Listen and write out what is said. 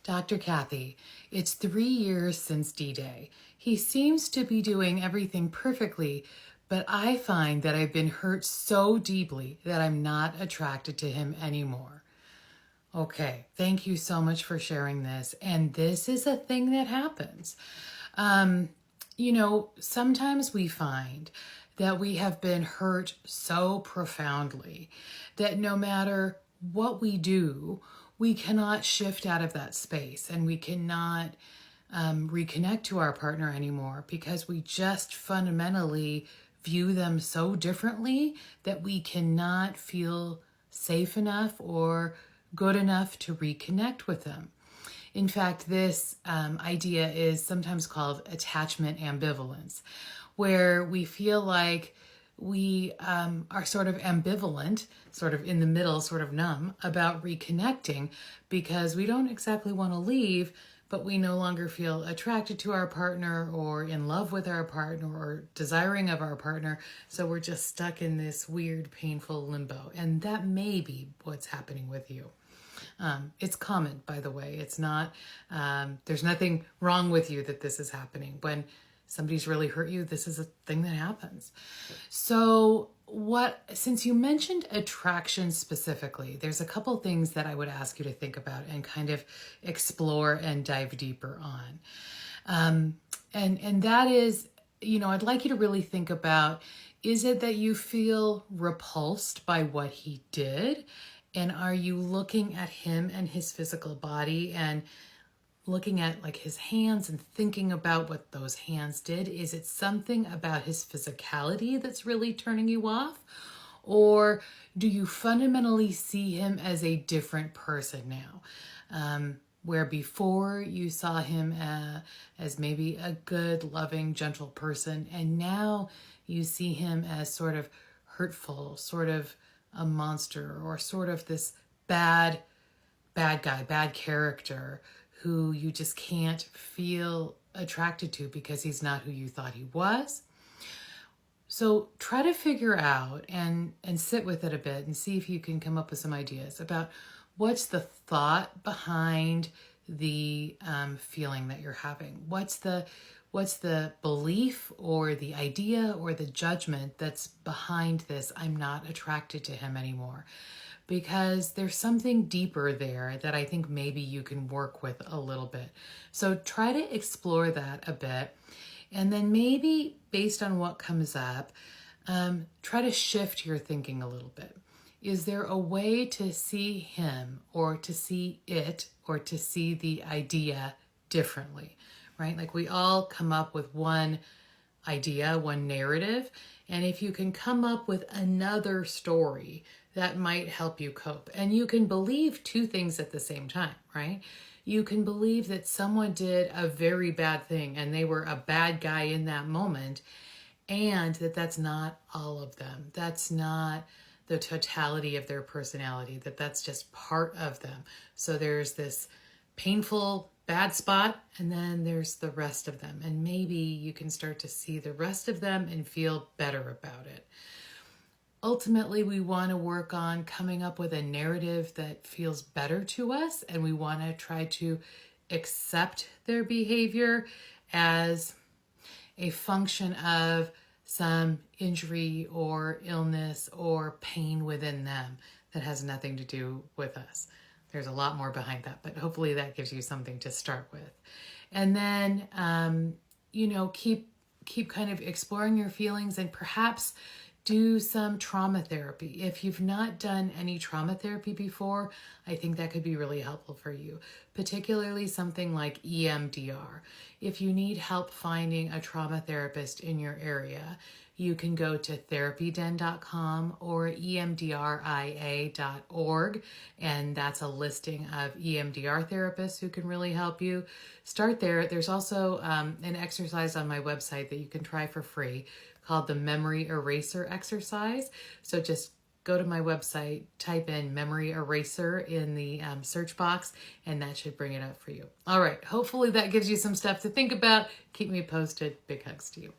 Dr. Kathy, it's 3 years since D-Day. He seems to be doing everything perfectly, but I find that I've been hurt so deeply that I'm not attracted to him anymore. Okay, thank you so much for sharing this. And this is a thing that happens. Sometimes we find that we have been hurt so profoundly that no matter what we do, we cannot shift out of that space and we cannot reconnect to our partner anymore because we just fundamentally view them so differently that we cannot feel safe enough or good enough to reconnect with them. In fact, this idea is sometimes called attachment ambivalence, where we feel like we are sort of ambivalent, sort of in the middle, sort of numb about reconnecting because we don't exactly want to leave, but we no longer feel attracted to our partner or in love with our partner or desiring of our partner. So we're just stuck in this weird, painful limbo. And that may be what's happening with you. It's common, by the way. It's not, there's nothing wrong with you that this is happening. When somebody's really hurt you, this is a thing that happens. So since you mentioned attraction specifically, there's a couple things that I would ask you to think about and kind of explore and dive deeper on. And that is, I'd like you to really think about, is it that you feel repulsed by what he did? And are you looking at him and his physical body and looking at like his hands and thinking about what those hands did? Is it something about his physicality that's really turning you off? Or do you fundamentally see him as a different person now? Where before you saw him as maybe a good, loving, gentle person, and now you see him as sort of hurtful, sort of a monster, or sort of this bad guy, bad character who you just can't feel attracted to because he's not who you thought he was. So try to figure out and sit with it a bit and see if you can come up with some ideas about what's the thought behind the feeling that you're having. What's the belief or the idea or the judgment that's behind this, I'm not attracted to him anymore? Because there's something deeper there that I think maybe you can work with a little bit. So try to explore that a bit. And then maybe based on what comes up, try to shift your thinking a little bit. Is there a way to see him or to see it or to see the idea differently? Right? Like we all come up with one idea, one narrative, and if you can come up with another story, that might help you cope. And you can believe two things at the same time, right? You can believe that someone did a very bad thing and they were a bad guy in that moment, and that's not all of them. That's not the totality of their personality, that's just part of them. So there's this painful bad spot, and then there's the rest of them. And maybe you can start to see the rest of them and feel better about it. Ultimately, we want to work on coming up with a narrative that feels better to us, and we want to try to accept their behavior as a function of some injury or illness or pain within them that has nothing to do with us. There's a lot more behind that, but hopefully that gives you something to start with. And then, keep kind of exploring your feelings and perhaps do some trauma therapy. If you've not done any trauma therapy before, I think that could be really helpful for you, particularly something like EMDR. If you need help finding a trauma therapist in your area, you can go to therapyden.com or emdria.org, and that's a listing of EMDR therapists who can really help you. Start there. There's also an exercise on my website that you can try for free called the memory eraser exercise. So just go to my website, type in memory eraser in the search box, and that should bring it up for you. All right, hopefully that gives you some stuff to think about. Keep me posted. Big hugs to you.